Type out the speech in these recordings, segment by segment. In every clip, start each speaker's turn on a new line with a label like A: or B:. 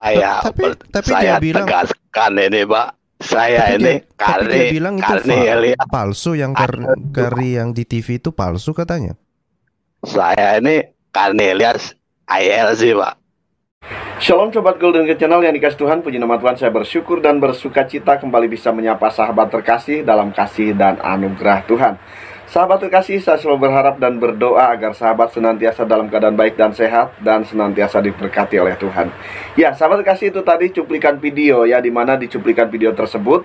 A: Tapi dia
B: Saya
A: bilang,
B: tegaskan ini, Pak. Saya
A: tapi dia
B: ini
A: tapi dia
B: karni
A: bilang itu
B: karni Elia.
A: palsu, yang Kari yang di TV itu palsu katanya.
B: Saya ini karni Elias ILC, Pak.
C: Shalom Sobat Golden Gate Channel yang dikasih Tuhan, puji nama Tuhan, saya bersyukur dan bersuka cita kembali bisa menyapa sahabat terkasih dalam kasih dan anugerah Tuhan. Sahabat terkasih, saya selalu berharap dan berdoa agar sahabat senantiasa dalam keadaan baik dan sehat dan senantiasa diberkati oleh Tuhan. Ya, sahabat terkasih, itu tadi cuplikan video ya, dimana di cuplikan video tersebut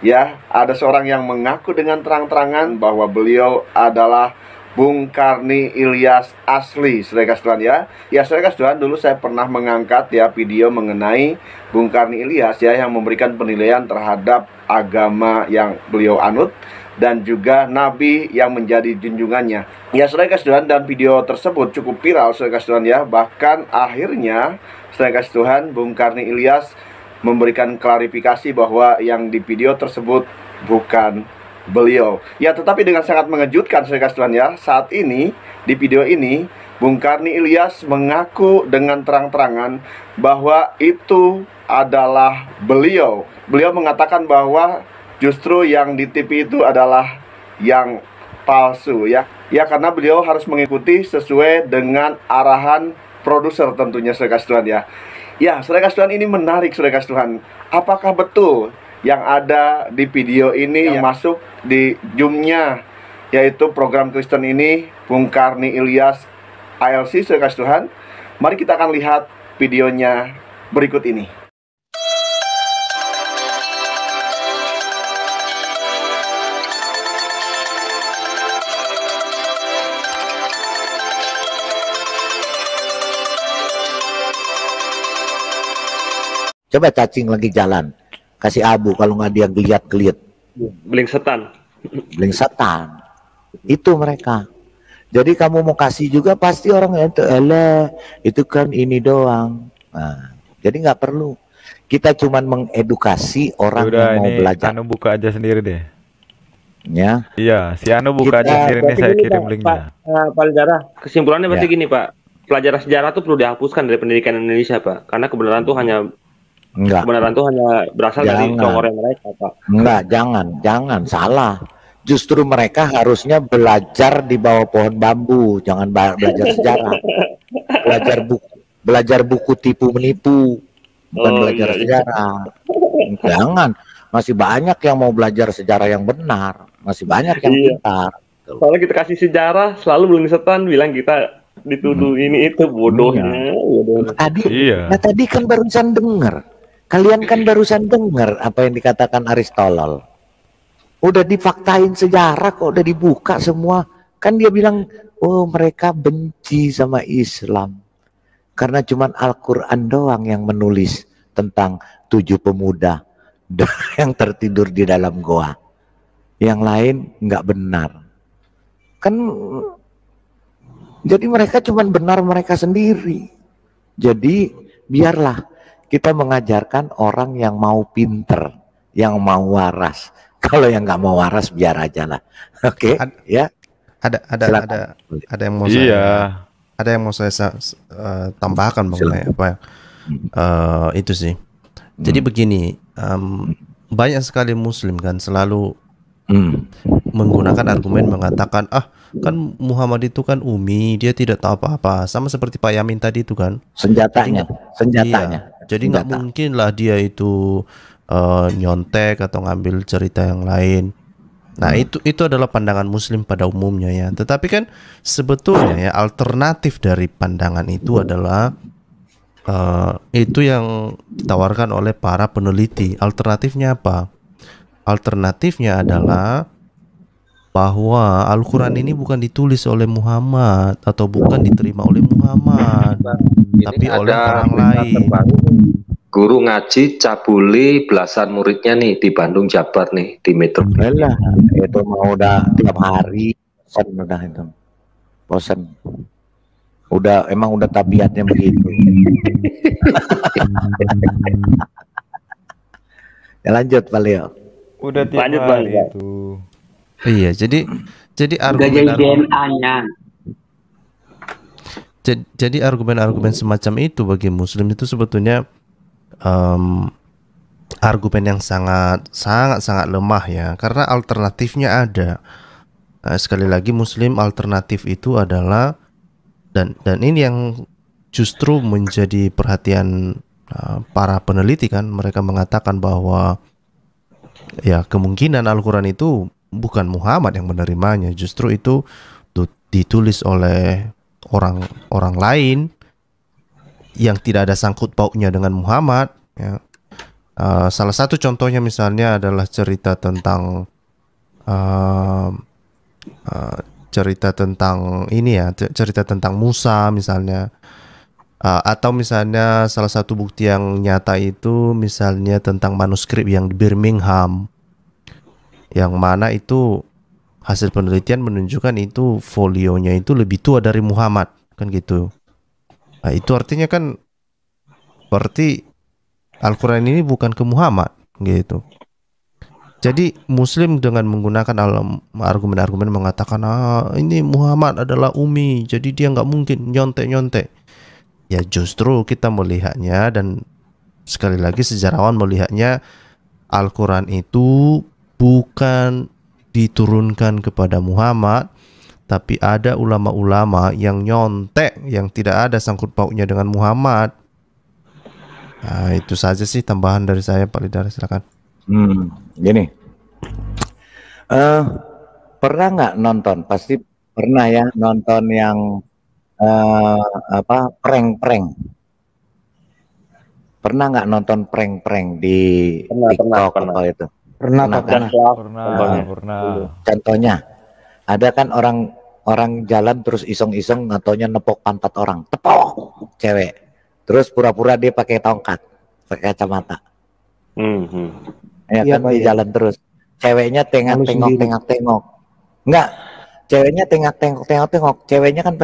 C: ya, ada seorang yang mengaku dengan terang-terangan bahwa beliau adalah Bung Karni Ilyas asli, saudara kasih Tuhan ya. Ya, saudara kasih Tuhan, dulu saya pernah mengangkat ya video mengenai Bung Karni Ilyas ya, yang memberikan penilaian terhadap agama yang beliau anut dan juga nabi yang menjadi junjungannya. Ya, saudara kasih Tuhan, dan video tersebut cukup viral, saudara kasih Tuhan ya. Bahkan akhirnya, saudara kasih Tuhan, Bung Karni Ilyas memberikan klarifikasi bahwa yang di video tersebut bukan beliau. Ya, tetapi dengan sangat mengejutkan, saudara kasih Tuhan ya, saat ini di video ini Bung Karni Ilyas mengaku dengan terang-terangan bahwa itu adalah beliau. Beliau mengatakan bahwa justru yang di TV itu adalah yang palsu ya. Ya, karena beliau harus mengikuti sesuai dengan arahan produser tentunya, saudara kasih Tuhan ya. Ya, saudara kasih Tuhan, ini menarik, saudara kasih Tuhan. Apakah betul yang ada di video ini yang masuk di Zoom-nya, yaitu program Kristen ini, Bung Karni Ilyas ILC, saudara kasih Tuhan? Mari kita akan lihat videonya berikut ini.
D: Coba cacing lagi jalan, kasih abu, kalau nggak dia geliat-geliat.
E: Beling setan.
D: Beling setan. Itu mereka. Jadi kamu mau kasih juga pasti orang itu, itu kan ini doang. Nah, jadi nggak perlu. Kita cuman mengedukasi orang
F: Udah,
D: yang mau
F: ini
D: belajar.
F: Anu buka aja sendiri deh.
D: Ya.
F: Iya, si Anu buka
D: Kita-
F: aja sendiri nih, saya
E: Gini,
F: kirim
E: Pak,
F: linknya.
E: Pak Lidara, kesimpulannya berarti
D: Ya.
E: gini Pak, pelajaran sejarah tuh perlu dihapuskan dari pendidikan Indonesia Pak, karena kebenaran tuh hanya
D: Enggak.
E: berasal dari
D: Jangan.
E: congornya mereka Pak.
D: Enggak, jangan, salah. Justru mereka harusnya belajar di bawah pohon bambu, jangan belajar sejarah. Belajar buku tipu menipu, bukan
E: Oh,
D: belajar
E: iya.
D: sejarah. Jangan, masih banyak yang mau belajar sejarah yang benar, masih banyak yang
E: Iya.
D: pintar.
E: Soalnya kita kasih sejarah selalu belum setan bilang kita dituduh ini itu bodohnya. Bodohnya.
D: Tadi,
F: Iya.
D: nah tadi kan barusan dengar, kalian kan barusan dengar apa yang dikatakan Aristolol. Udah difaktain sejarah kok, udah dibuka semua. Kan dia bilang, oh mereka benci sama Islam. Karena cuman Al-Quran doang yang menulis tentang 7 pemuda yang tertidur di dalam goa. Yang lain nggak benar. Kan jadi mereka cuman benar mereka sendiri. Jadi biarlah kita mengajarkan orang yang mau pinter, yang mau waras. Kalau yang nggak mau waras biar aja lah. Oke, ya. Silakan.
A: Ada yang mau
F: Iya.
A: saya tambahkan mengenai apa itu sih. Jadi begini, banyak sekali Muslim kan selalu menggunakan argumen mengatakan, kan Muhammad itu kan umi, dia tidak tahu apa-apa, sama seperti Pak Yamin tadi itu kan.
D: Senjatanya.
A: Iya, jadi nggak mungkin lah dia itu nyontek atau ngambil cerita yang lain. Nah, itu adalah pandangan Muslim pada umumnya ya. Tetapi kan sebetulnya ya alternatif dari pandangan itu adalah itu yang ditawarkan oleh para peneliti. Alternatifnya apa? Alternatifnya adalah bahwa Al-Quran ini bukan ditulis oleh Muhammad atau bukan diterima oleh Muhammad, tapi oleh orang lain.
G: Guru ngaji cabuli belasan muridnya nih di Bandung, Jabar nih, di Metro.
D: Lah, itu mau udah tiap hari, bosan udah itu, bosan. Emang udah tabiatnya begitu. Ya lanjut Pak Leo.
F: Udah tiap
E: Lanjut,
F: hari
E: Bang.
F: itu.
A: Iya, jadi argumen-argumen semacam itu bagi Muslim itu sebetulnya argumen yang sangat lemah ya, karena alternatifnya ada. Sekali lagi Muslim alternatif itu adalah dan ini yang justru menjadi perhatian para peneliti kan, mereka mengatakan bahwa ya kemungkinan Al-Quran itu bukan Muhammad yang menerimanya, justru itu ditulis oleh orang lain yang tidak ada sangkut pautnya dengan Muhammad ya. Salah satu contohnya misalnya adalah cerita tentang cerita tentang Musa misalnya, atau misalnya salah satu bukti yang nyata itu misalnya tentang manuskrip yang di Birmingham, yang mana itu hasil penelitian menunjukkan itu folionya itu lebih tua dari Muhammad kan gitu. Nah, itu artinya kan berarti Al-Quran ini bukan ke Muhammad gitu. Jadi Muslim dengan menggunakan argumen-argumen mengatakan ini Muhammad adalah ummi, jadi dia nggak mungkin nyontek-nyontek. Ya justru kita melihatnya, dan sekali lagi sejarawan melihatnya, Al-Quran itu bukan diturunkan kepada Muhammad, tapi ada ulama-ulama yang nyontek, yang tidak ada sangkut pautnya dengan Muhammad. Nah, itu saja sih tambahan dari saya, Pak Lidar, silakan.
D: Gini, pernah nggak nonton? Pasti pernah ya nonton yang prank-prank. Pernah nggak nonton prank-prank di TikTok apa itu?
E: Pernah.
D: Contohnya, ada kan orang jalan terus iseng-iseng natonya nepok pantat orang, tepok cewek, terus pura-pura dia pakai tongkat, pakai kacamata. Ya kan, dia jalan terus, ceweknya tengok-tengok, enggak, ceweknya tengok-tengok, ceweknya kan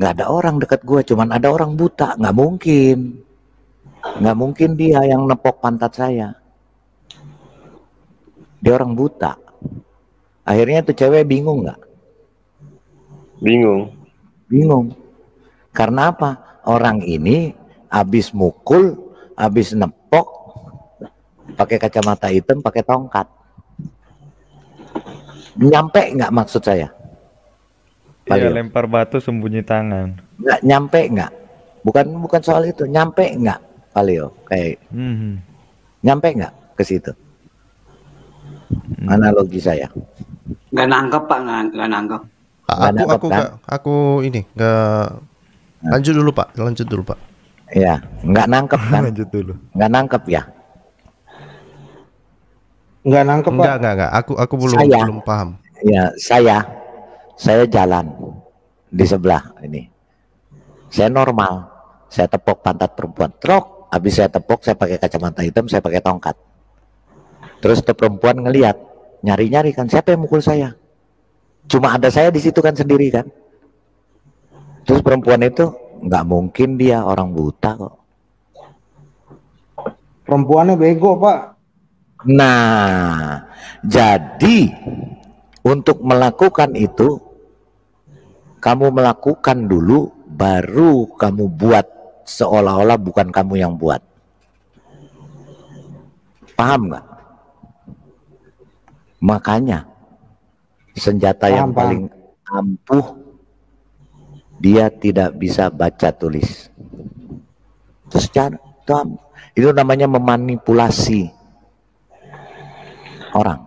D: nggak ada orang dekat gua, cuman ada orang buta, nggak mungkin dia yang nepok pantat saya, dia orang buta. Akhirnya tuh cewek bingung nggak? Bingung. Karena apa? Orang ini habis mukul, habis nepok, pakai kacamata hitam, pakai tongkat. Nyampe nggak maksud saya?
F: Iya, lempar batu sembunyi tangan.
D: Nggak nyampe nggak? Bukan soal itu. Nyampe nggak, Paleo? Kayak nyampe nggak ke situ? Analogi saya.
H: Nggak nangkep Pak, nggak nangkep.
A: Aku ini nggak. Lanjut dulu Pak.
D: Iya, nggak nangkep kan?
F: Lanjut dulu.
D: Nggak nangkep ya?
E: Nggak nangkep Pak.
A: Enggak. Aku belum paham.
D: Ya, saya jalan di sebelah ini. Saya normal. Saya tepok pantat perempuan. Trok. Habis saya tepok, saya pakai kacamata hitam, saya pakai tongkat. Terus tuh perempuan ngelihat, nyari-nyari kan, siapa yang mukul saya? Cuma ada saya di situ kan sendiri kan. Terus perempuan itu nggak mungkin dia orang buta kok.
E: Perempuannya bego Pak.
D: Nah, jadi untuk melakukan itu, kamu melakukan dulu, baru kamu buat seolah-olah bukan kamu yang buat. Paham nggak? Makanya senjata yang paling ampuh, dia tidak bisa baca tulis. Terus itu namanya memanipulasi orang.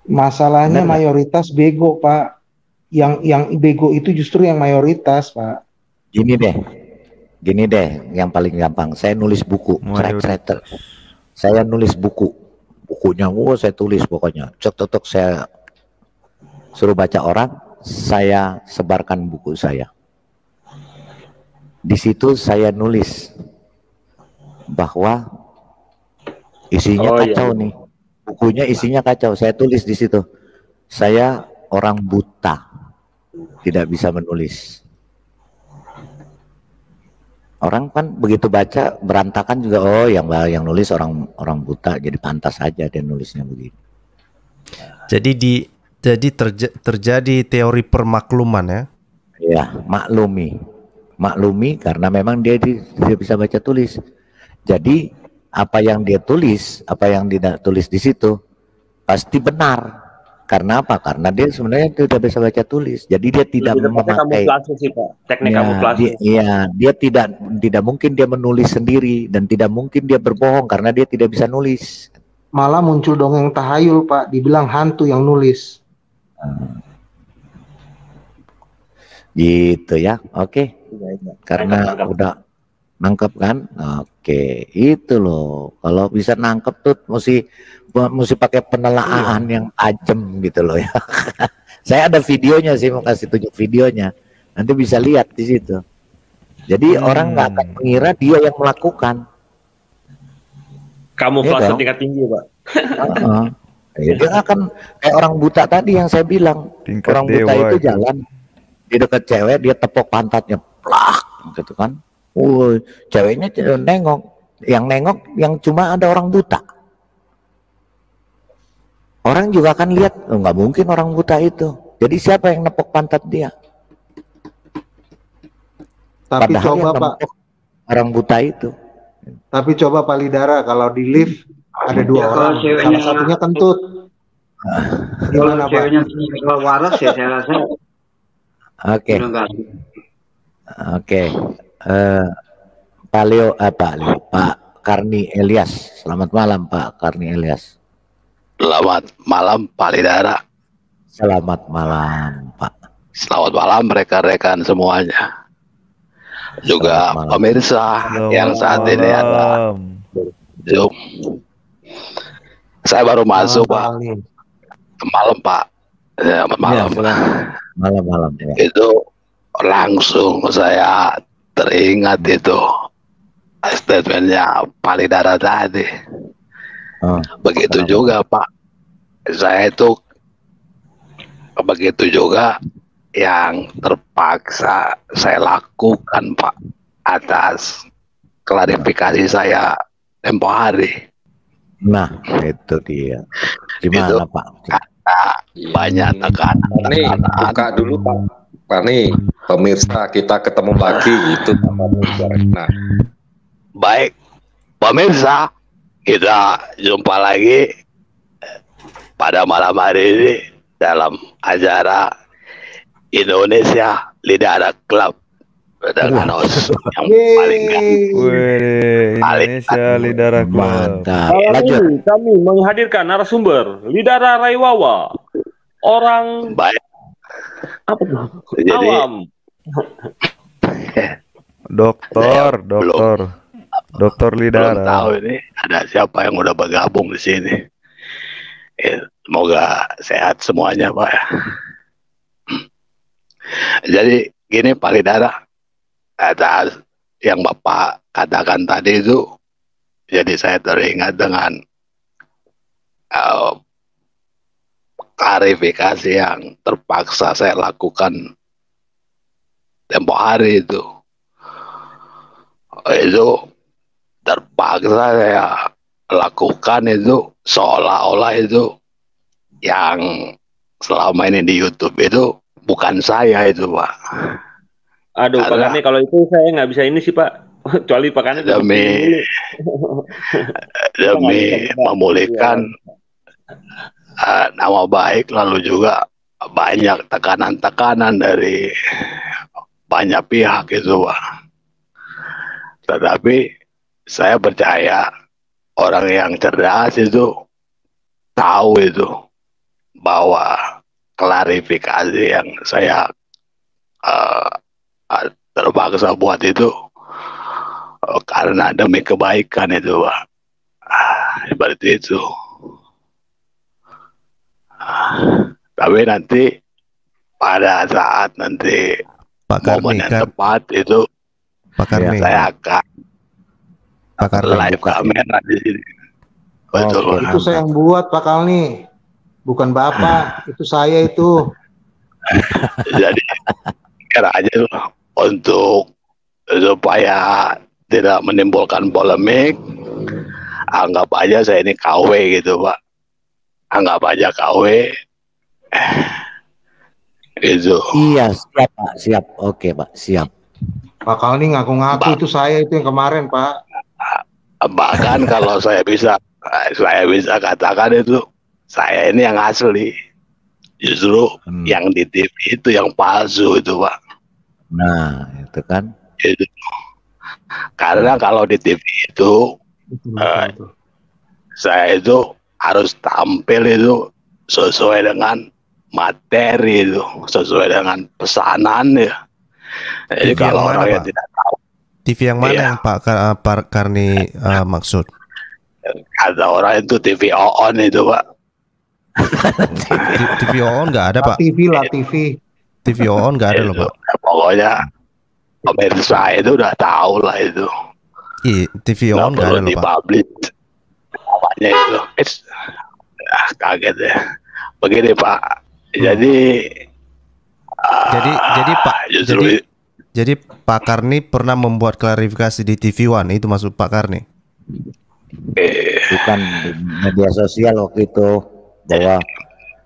E: Masalahnya mayoritas bego Pak. Yang bego itu justru yang mayoritas Pak.
D: Gini deh, yang paling gampang. Saya nulis buku, saya nulis bukunya, saya tulis pokoknya. Cek saya suruh baca orang, saya sebarkan buku saya. Di situ saya nulis bahwa isinya kacau nih. Bukunya isinya kacau. Saya tulis di situ, saya orang buta, tidak bisa menulis. Orang kan begitu baca berantakan juga, oh yang nulis orang buta, jadi pantas saja dia nulisnya begitu.
A: Jadi terjadi teori permakluman ya?
D: Ya, maklumi maklumi karena memang dia bisa baca tulis. Jadi apa yang dia tulis, apa yang dia tulis di situ pasti benar. Karena apa? Karena dia sebenarnya tidak bisa baca tulis. Jadi dia tidak memakai
E: kamuflase sih, Pak. Teknik kamuflase.
D: Dia tidak mungkin dia menulis sendiri dan tidak mungkin dia berbohong karena dia tidak bisa nulis.
I: Malah muncul dongeng tahayul, Pak, dibilang hantu yang nulis.
D: Gitu ya. Oke. Karena udah nangkep kan? Oke, itu loh. Kalau bisa nangkep tuh mesti pakai penelaan yang tajam gitu loh ya. Saya ada videonya sih, mau kasih tunjuk videonya. Nanti bisa lihat di situ. Jadi orang nggak akan mengira dia yang melakukan.
E: Kamuflase tingkat tinggi, Pak.
D: Dia akan kayak orang buta tadi yang saya bilang.
F: Tingkat
D: orang buta
F: dewa
D: itu jalan di dekat cewek, dia tepok pantatnya, plak, gitu kan. Ceweknya nengok, yang cuma ada orang buta. Orang juga akan lihat, nggak mungkin orang buta itu. Jadi siapa yang nepok pantat dia?
I: Tapi
D: padahal
I: coba,
D: yang
I: Pak,
D: orang buta itu.
I: Tapi coba Pak Lidara, kalau di lift ada dua orang, salah satunya kentut. Gimana, Pak?
H: Ceweknya waras ya, saya rasa.
D: Oke. Pak Karni Elias. Selamat malam, Pak Karni Elias.
B: Selamat malam, Pak Lidara.
D: Selamat malam, Pak.
B: Selamat malam rekan-rekan semuanya. Juga pemirsa yang saat ini ada Zoom. Saya baru masuk, Pak. Malam, Pak. Ya, malam.
D: Malam. Ya.
B: Itu langsung saya teringat itu statementnya Pak Lidara tadi. Begitu juga, Pak. Saya itu begitu juga yang terpaksa saya lakukan, Pak, atas klarifikasi saya tempo hari.
D: Nah, itu dia. Gimana, Pak?
B: Banyak tekanan.
G: Nih, buka dulu, Pak. Pak nih, pemirsa kita ketemu lagi itu. Nah,
B: baik, pemirsa, kita jumpa lagi pada malam hari ini dalam acara Indonesia Lidara Club dengan host yang paling
F: Indonesia Lidara Club.
E: Malam ini kami menghadirkan narasumber Lidara Raiwawa, orang
B: baik.
E: Apa tuh?
B: Jadi,
E: awam.
F: Dokter Lidara.
B: Belum tahu ini ada siapa yang udah bergabung di sini. Ya, semoga sehat semuanya, Pak. Jadi gini, Pak Lidara, atas yang Bapak katakan tadi itu, jadi saya teringat dengan klarifikasi yang terpaksa saya lakukan tempo hari itu. Itu terpaksa saya lakukan itu seolah-olah itu yang selama ini di YouTube itu bukan saya itu, Pak.
E: Aduh, Pak Karni, kalau itu saya nggak bisa ini sih, Pak. Kecuali Pak Karni
B: demi memulihkan nama baik, lalu juga banyak tekanan-tekanan dari banyak pihak itu, Pak. Tetapi saya percaya orang yang cerdas itu tahu itu bahwa klarifikasi yang saya terpaksa buat itu karena demi kebaikan itu, Pak. Seperti itu. Tapi nanti pada saat nanti momen yang tepat itu saya akan live kamera di sini. Betul.
I: Itu saya yang buat, Pak Karni. Bukan Bapak, itu saya itu.
B: Jadi kira aja untuk supaya tidak menimbulkan polemik, anggap aja saya ini KW gitu, Pak. Anggap aja KW. Gitu.
D: Iya, siap, Pak. Siap. Oke, Pak. Siap.
I: Pak Kalni ngaku-ngaku itu saya itu yang kemarin, Pak.
B: Bahkan kalau saya bisa katakan itu saya ini yang asli. Justru yang di TV itu yang palsu itu, Pak.
D: Nah, itu kan.
B: Itu. Karena kalau di TV itu saya itu harus tampil itu sesuai dengan materi itu, sesuai dengan pesanan ya. Jadi
A: TV
B: kalau orang yang
A: Pak?
B: tidak tahu
A: TV yang mana yang Pak Karni maksud?
B: Ada orang itu TV on itu, Pak.
A: TV on nggak ada, Pak.
I: TV lah, TV.
A: TV on nggak ada loh, Pak.
B: Pokoknya pemirsa itu udah tahu lah itu.
A: Iya, TV on nggak ada loh, Pak.
B: Dipublish namanya itu. Kaget ya. Begini, Pak. Jadi
A: Pak, jadi Pak Karni pernah membuat klarifikasi di TV One, itu maksud Pak Karni?
D: Bukan di media sosial waktu itu bahwa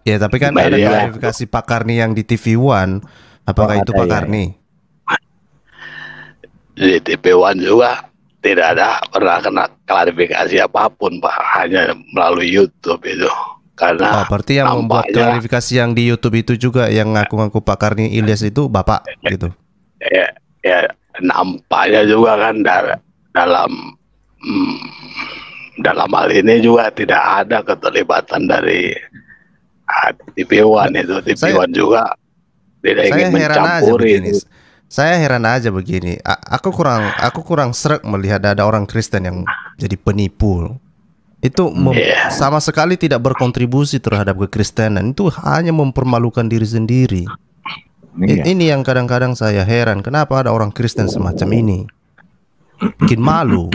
A: ya, tapi kan ada klarifikasi Pak Karni yang di TV One. Apakah itu Pak Karni?
B: Di TV One juga tidak ada pernah kena klarifikasi apapun, Pak, hanya melalui YouTube itu. Karena
A: berarti yang membuat klarifikasi yang di YouTube itu juga yang ngaku-ngaku Pak Karni Ilyas itu Bapak gitu.
B: Ya nampaknya juga kan dalam hal ini juga tidak ada keterlibatan dari TV One itu. TV One juga tidak ingin mencampuri.
A: Saya heran aja begini. Aku kurang sreg melihat ada orang Kristen yang jadi penipu. Itu sama sekali tidak berkontribusi terhadap kekristenan. Itu hanya mempermalukan diri sendiri. Ini yang kadang-kadang saya heran. Kenapa ada orang Kristen semacam ini? Bikin malu.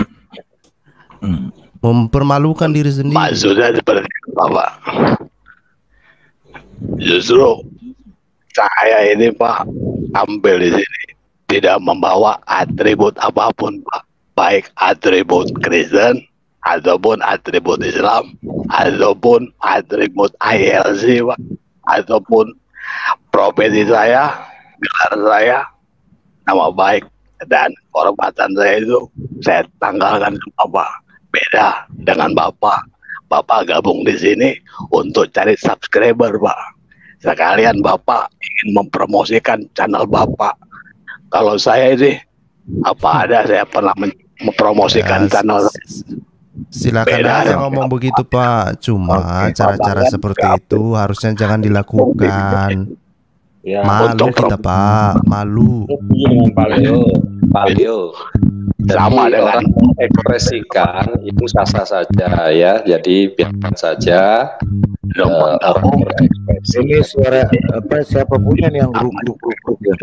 A: Mempermalukan diri sendiri.
B: Maksudnya seperti apa, Pak? Justru saya ini, Pak, tampil di sini tidak membawa atribut apapun, Pak. Baik atribut Kristen ataupun atribut Islam ataupun atribut ILC, Pak, ataupun profesi saya, gelar saya, nama baik dan kehormatan saya itu saya tanggalkan sama Pak. Beda dengan Bapak. Bapak gabung di sini untuk cari subscriber, Pak. Sekalian Bapak ingin mempromosikan channel Bapak. Kalau saya ini apa ada saya pernah mempromosikan channel.
A: Silakan aja ngomong begitu, Pak. Cuma cara-cara seperti itu harusnya jangan dilakukan.
G: Ya,
A: malu kita, Pak. Malu.
G: Palio.
B: Sama dengan
G: mengekspresikan itu sah-sah saja ya. Jadi biarkan saja orang berekspresi.
D: Ini suara apa? Siapa punya nih yang grup ya?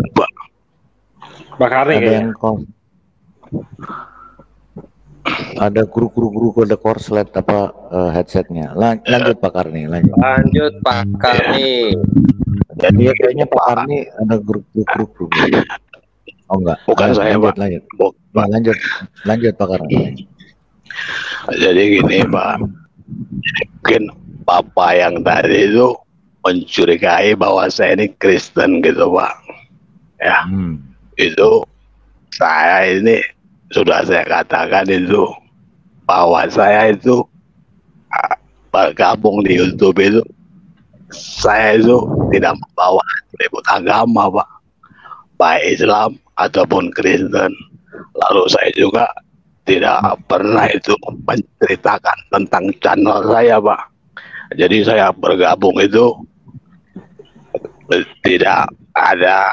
E: Pak Karni
D: yang ada grup ada korslet apa headsetnya. Lanjut Pak Karni,
G: lanjut Pak Karni.
D: Jadi kayaknya Pak Karni ada grup. Oh enggak.
B: Bukan saya, Pak.
D: Lanjut Pak Karni.
B: Jadi gini, Pak. Mungkin Bapak yang tadi itu mencurigai bahwa saya ini Kristen gitu, Pak. Ya. Itu saya ini sudah saya katakan itu bahwa saya itu bergabung di YouTube itu saya itu tidak membawa atribut agama, Pak, baik Islam ataupun Kristen. Lalu saya juga tidak pernah itu menceritakan tentang channel saya, Pak. Jadi saya bergabung itu tidak ada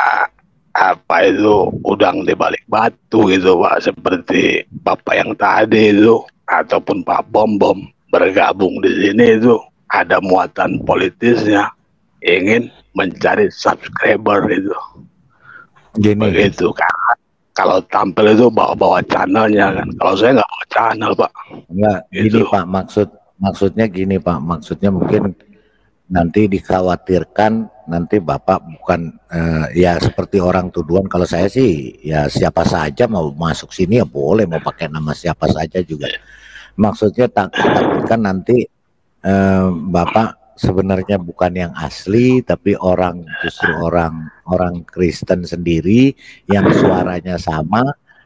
B: apa itu udang di balik batu gitu, Pak, seperti Bapak yang tadi itu ataupun Pak Bom bergabung di sini itu ada muatan politisnya, ingin mencari subscriber itu. Begitu kan. Kalau tampil itu bawa channelnya kan. Kalau saya nggak bawa channel, Pak.
D: Enggak, gini Pak, maksudnya gini Pak, maksudnya mungkin nanti dikhawatirkan nanti Bapak bukan ya seperti orang tuduhan. Kalau saya sih ya siapa saja mau masuk sini ya boleh, mau pakai nama siapa saja juga. Maksudnya takutkan nanti Bapak sebenarnya bukan yang asli, tapi justru orang Kristen sendiri yang suaranya sama,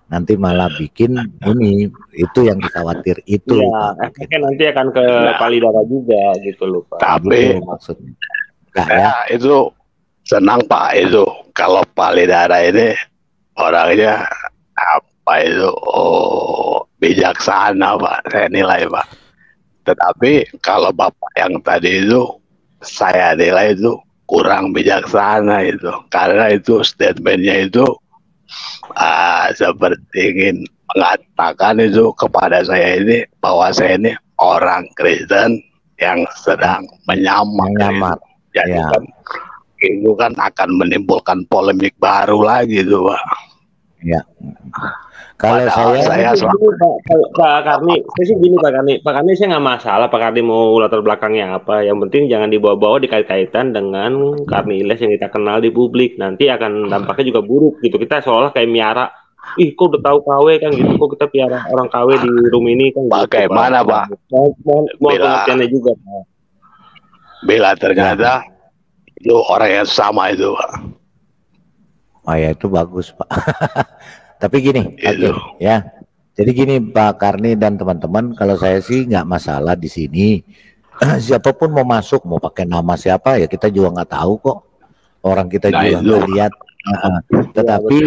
D: nanti malah bikin ini, itu yang dikhawatir itu.
E: Iya, efeknya nanti akan ke payudara juga gitu loh Pak.
B: Tapi
D: gitu maksudnya. Nah,
B: saya itu senang Pak itu kalau payudara ini orangnya apa itu bijaksana Pak, saya nilai Pak. Tetapi kalau Bapak yang tadi itu saya nilai itu kurang bijaksana itu, karena itu statementnya itu seperti ingin mengatakan itu kepada saya ini bahwa saya ini orang Kristen yang sedang menyamar. Jadi kan itu kan akan menimbulkan polemik baru lagi tuh Pak.
D: Ya. Kalau saya
E: Pak Karni, saya sih gini Pak Karni saya nggak masalah Pak Karni mau latar belakangnya apa, yang penting jangan dibawa-bawa dikait-kaitan dengan Karni Ilyas yang kita kenal di publik, nanti akan dampaknya juga buruk gitu. Kita seolah kayak miara, kok udah tahu KW kan gitu, kok kita piara orang KW di room ini kan.
B: Bagaimana gitu, Pak?
E: Mau pengertiannya juga Pak.
B: Bila ternyata itu orang yang sama itu Pak.
D: Oh ya itu bagus Pak. Tapi gini, ya. Jadi gini Pak Karni dan teman-teman, kalau saya sih nggak masalah di sini. Siapapun mau masuk, mau pakai nama siapa ya kita juga nggak tahu kok. Orang kita juga nggak lihat. Tetapi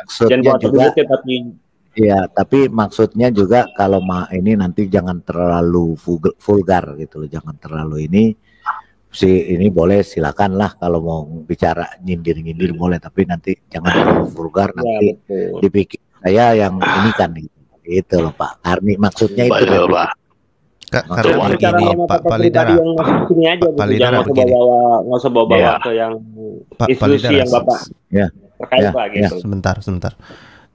D: maksudnya juga, ya. Tapi maksudnya juga kalau ini nanti jangan terlalu vulgar gitu loh, jangan terlalu ini. Ini boleh silakan lah kalau mau bicara nyindir boleh, tapi nanti jangan terlalu vulgar, nanti dipikir saya yang ini kan gitu loh Pak Karni, maksudnya itu
B: Pak.
A: Karena begini Pak Palidara,
E: nggak usah bawa ke yang institusi yang Bapak terkait Pak gitu.
A: Sebentar.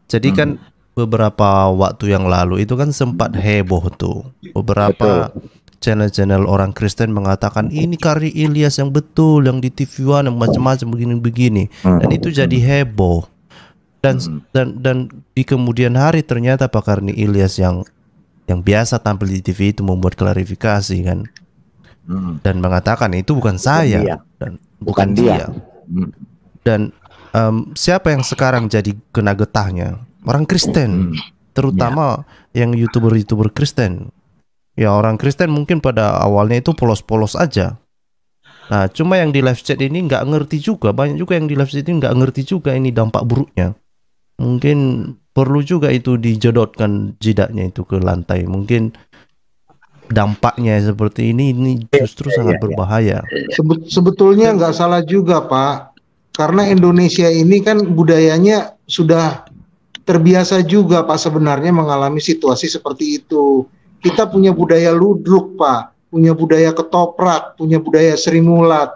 A: Jadi kan beberapa waktu yang lalu itu kan sempat heboh tuh beberapa channel-channel orang Kristen mengatakan ini Karni Ilyas yang betul, yang di TV One yang macam-macam begini-begini, dan itu jadi heboh. Dan di kemudian hari ternyata Pak Karni Ilyas yang biasa tampil di TV itu membuat klarifikasi kan, dan mengatakan itu bukan saya dan bukan dia. Dan siapa yang sekarang jadi kena getahnya? Orang Kristen, terutama yang YouTuber Kristen. Ya orang Kristen mungkin pada awalnya itu polos-polos aja. Nah cuma yang di live chat ini nggak ngerti juga, banyak juga yang di live chat ini nggak ngerti juga ini dampak buruknya. Mungkin perlu juga itu dijedotkan jidatnya itu ke lantai. Mungkin dampaknya seperti ini justru sangat berbahaya.
I: Sebetulnya nggak salah juga Pak, karena Indonesia ini kan budayanya sudah terbiasa juga Pak sebenarnya mengalami situasi seperti itu. Kita punya budaya ludruk Pak, punya budaya ketoprak, punya budaya srimulat.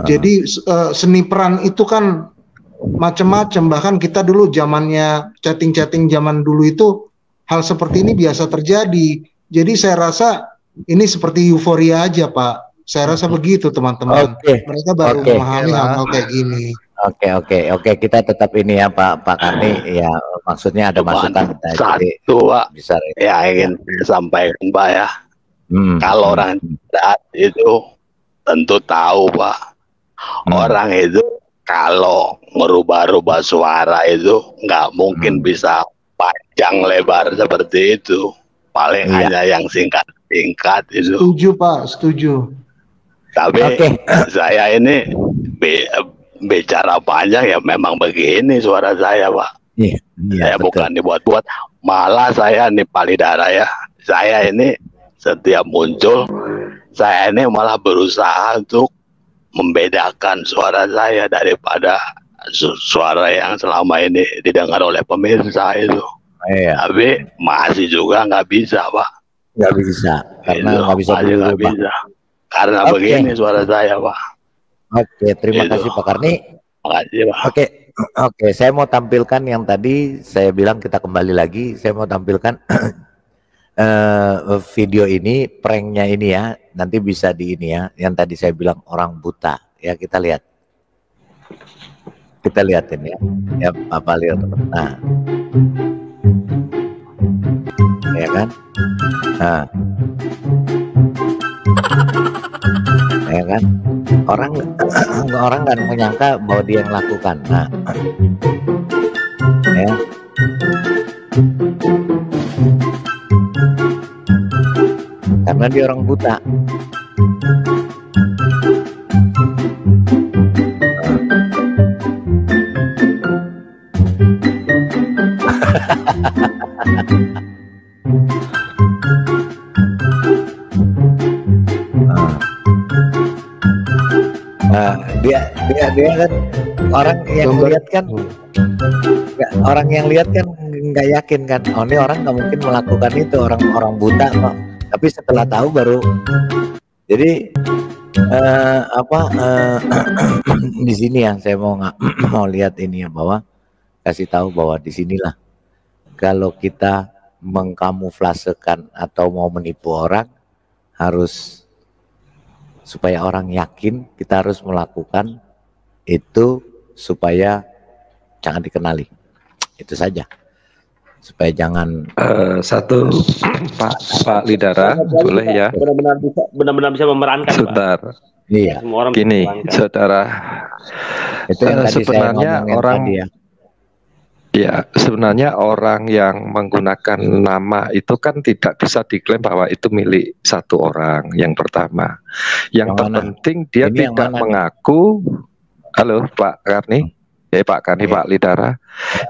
I: Jadi seni peran itu kan macam-macam. Bahkan kita dulu zamannya chatting zaman dulu itu hal seperti ini biasa terjadi. Jadi saya rasa ini seperti euforia aja Pak. Saya rasa begitu teman-teman. Mereka baru memahami hal-hal kayak gini.
D: Oke, kita tetap ini ya Pak Karni, ya maksudnya ada masukan
B: satu Pak bisa ya ingin sampaikan Pak ya. Kalau orang taat itu tentu tahu Pak, orang itu kalau merubah-rubah suara itu nggak mungkin bisa panjang lebar seperti itu, paling hanya yang singkat itu.
I: Setuju Pak, setuju.
B: Tapi saya ini bicara panjang ya memang begini suara saya Pak. Saya bukan dibuat-buat, malah saya nih Palidara ya, saya ini setiap muncul saya ini malah berusaha untuk membedakan suara saya daripada suara yang selama ini didengar oleh pemirsa itu. Tapi masih juga nggak bisa Pak.
D: Nggak bisa karena nggak bisa berubah.
B: Karena begini suara saya Pak.
D: Oke, terima kasih Pak Karni.
B: Makasih Pak.
D: Oke, saya mau tampilkan yang tadi saya bilang kita kembali lagi. Saya mau tampilkan video ini, pranknya ini ya. Nanti bisa di ini ya. Yang tadi saya bilang orang buta. Ya kita lihat. Kita lihatin ya. Ya Pak lihat. Nah, ya kan. Nah. ya kan? Orang kan menyangka bahwa dia yang lakukan. Nah, ya. Karena dia orang buta. Dia kan orang yang lihat kan nggak yakin kan, oh ini orang nggak mungkin melakukan itu, orang buta kok. Tapi setelah tahu baru jadi di sini yang saya mau lihat ini ya, bahwa kasih tahu bahwa di sinilah kalau kita mengkamuflasekan atau mau menipu orang, harus supaya orang yakin kita harus melakukan itu supaya jangan dikenali. Itu saja. Supaya jangan
G: satu Pak Lidara boleh ya.
E: Benar-benar bisa memerankan.
G: Sebentar.
D: Iya.
E: Semua orang
G: gini, saudara.
D: Itu yang tadi
G: sebenarnya orang tadi ya. Ya, sebenarnya orang yang menggunakan nama itu kan tidak bisa diklaim bahwa itu milik satu orang. Yang pertama, yang terpenting dia ini tidak mengaku. Halo Pak Karni, Pak Karni, Pak Lidara.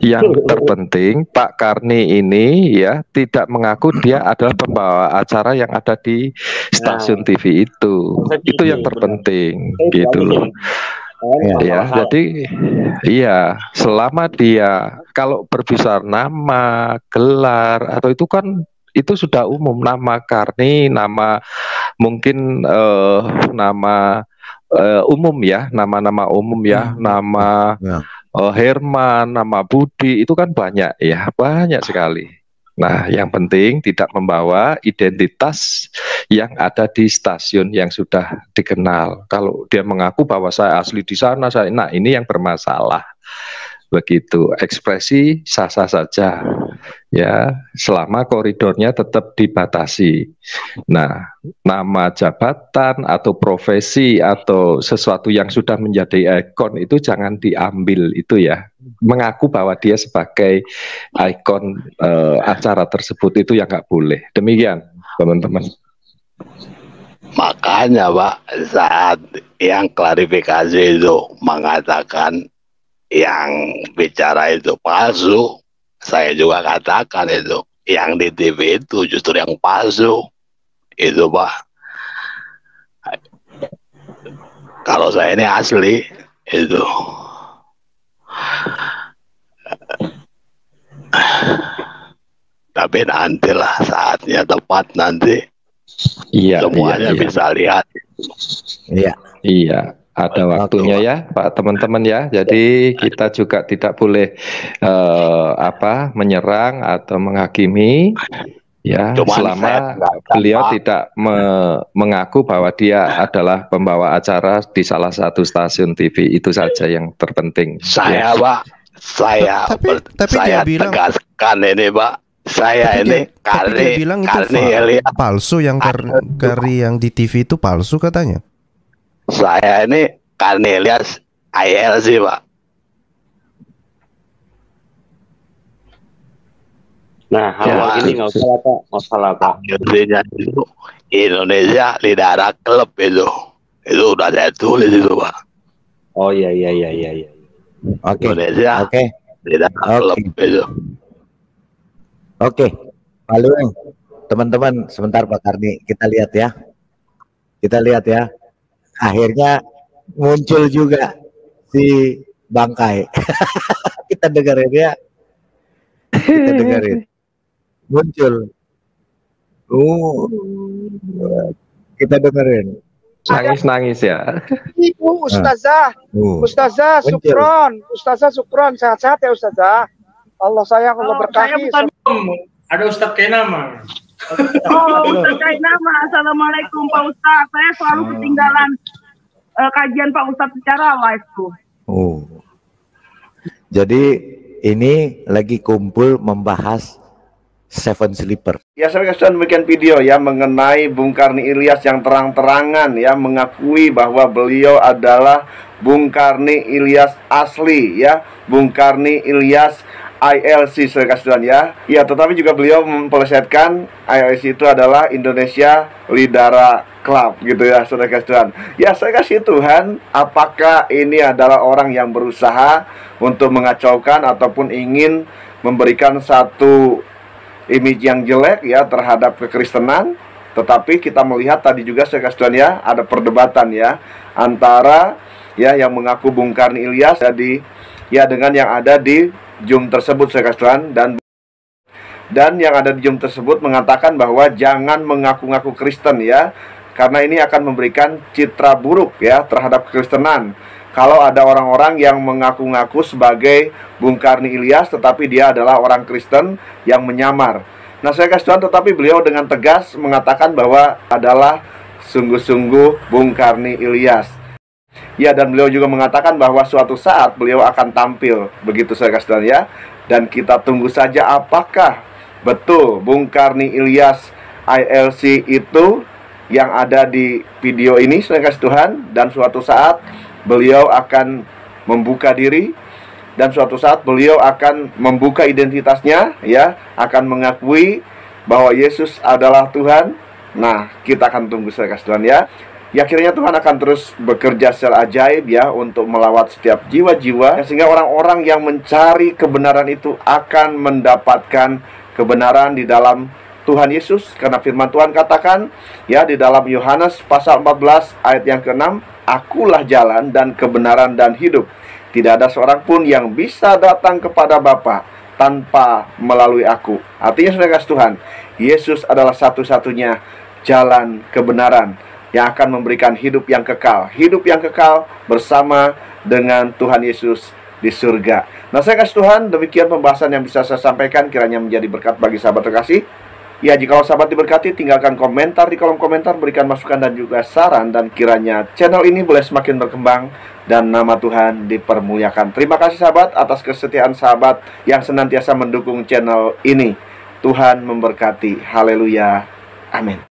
G: Yang terpenting Pak Karni ini ya tidak mengaku dia adalah pembawa acara yang ada di stasiun TV itu. Itu yang terpenting, gitu loh. Ya, jadi iya, selama dia kalau berbesar nama, gelar atau itu kan itu sudah umum, nama Karni, nama mungkin nama umum ya, nama-nama umum ya, nama Herman, nama Budi, itu kan banyak ya, banyak sekali. Nah, yang penting tidak membawa identitas yang ada di stasiun yang sudah dikenal. Kalau dia mengaku bahwa saya asli di sana, nah ini yang bermasalah. Begitu, ekspresi sah-sah saja, ya, selama koridornya tetap dibatasi. Nah, nama jabatan atau profesi atau sesuatu yang sudah menjadi ikon itu jangan diambil itu ya. Mengaku bahwa dia sebagai ikon acara tersebut itu yang nggak boleh. Demikian, teman-teman.
B: Makanya Pak, saat yang klarifikasi itu mengatakan yang bicara itu palsu, saya juga katakan itu yang di TV itu justru yang palsu itu Pak. Kalau saya ini asli itu. Tapi nantilah saatnya tepat nanti.
G: Iya,
B: semuanya bisa lihat.
G: Iya. Ada waktunya ya Pak teman-teman ya. Jadi kita juga tidak boleh menyerang atau menghakimi ya. Cuman selama beliau tidak mengaku bahwa dia adalah pembawa acara di salah satu stasiun TV. Itu saja yang terpenting.
B: Saya ya. Pak, saya saya tegaskan ini Pak. Saya ini
A: dia bilang itu palsu, yang Karni yang di TV itu palsu katanya.
B: Saya ini Karni Ilyas ILC Pak.
E: Nah, hal ini nggak usah Pak, masalah Pak.
B: Indonesia Lidara Club itu udah saya tulis itu Pak.
E: Oh iya.
B: Oke. Indonesia. Lidara Club itu.
D: Oke, lalu teman-teman sebentar Pak Karni, kita lihat ya. Akhirnya muncul juga si Bangkai. Kita dengerin ya. Muncul. Kita dengerin.
G: Nangis ya.
J: Ibu Ustazah Sukron, sehat-sehat ya Ustazah. Allah sayang, Allah berkahi.
K: Ada Ustadz Kainama.
J: Ustadz Kainama, assalamualaikum Pak Ustadz. Saya selalu ketinggalan kajian Pak Ustadz secara live tuh.
D: Jadi ini lagi kumpul membahas Seven Sleeper.
C: Ya, saya kasih demikian video ya mengenai Bung Karni Ilyas yang terang-terangan ya mengakui bahwa beliau adalah Bung Karni Ilyas asli ya, Bung Karni Ilyas ILC, saudara kasih ya. Ya, tetapi juga beliau mempelesetkan ILC itu adalah Indonesia Lidara Club gitu ya, saudara kasih Tuhan. Ya, saya kasih Tuhan, apakah ini adalah orang yang berusaha untuk mengacaukan ataupun ingin memberikan satu image yang jelek ya terhadap kekristenan? Tetapi kita melihat tadi juga, saya kasih Tuhan ya, ada perdebatan ya antara ya yang mengaku Bung Karni Ilyas ya dengan yang ada di Zoom tersebut, saya kasih Tuhan, dan yang ada di Zoom tersebut mengatakan bahwa jangan mengaku-ngaku Kristen ya, karena ini akan memberikan citra buruk ya terhadap kekristenan. Kalau ada orang-orang yang mengaku-ngaku sebagai Bung Karni Ilyas tetapi dia adalah orang Kristen yang menyamar. Nah, saya kasih Tuhan, tetapi beliau dengan tegas mengatakan bahwa adalah sungguh-sungguh Bung Karni Ilyas. Ya, dan beliau juga mengatakan bahwa suatu saat beliau akan tampil. Begitu, saya kasih Tuhan ya. Dan kita tunggu saja apakah betul Bung Karni Ilyas ILC itu yang ada di video ini, saya kasih Tuhan. Dan suatu saat beliau akan membuka diri, dan suatu saat beliau akan membuka identitasnya ya, akan mengakui bahwa Yesus adalah Tuhan. Nah, kita akan tunggu, saya kasih Tuhan ya. Ya, akhirnya Tuhan akan terus bekerja secara ajaib ya untuk melawat setiap jiwa-jiwa, sehingga orang-orang yang mencari kebenaran itu akan mendapatkan kebenaran di dalam Tuhan Yesus. Karena firman Tuhan katakan ya di dalam Yohanes pasal 14 ayat yang ke-6, akulah jalan dan kebenaran dan hidup. Tidak ada seorang pun yang bisa datang kepada Bapa tanpa melalui aku. Artinya, saudara kasih Tuhan, Yesus adalah satu-satunya jalan kebenaran yang akan memberikan hidup yang kekal. Hidup yang kekal bersama dengan Tuhan Yesus di surga. Nah, saya kasih Tuhan, demikian pembahasan yang bisa saya sampaikan, kiranya menjadi berkat bagi sahabat terkasih. Ya, jika sahabat diberkati, tinggalkan komentar di kolom komentar, berikan masukan dan juga saran, dan kiranya channel ini boleh semakin berkembang dan nama Tuhan dipermuliakan. Terima kasih sahabat atas kesetiaan sahabat yang senantiasa mendukung channel ini. Tuhan memberkati. Haleluya. Amin.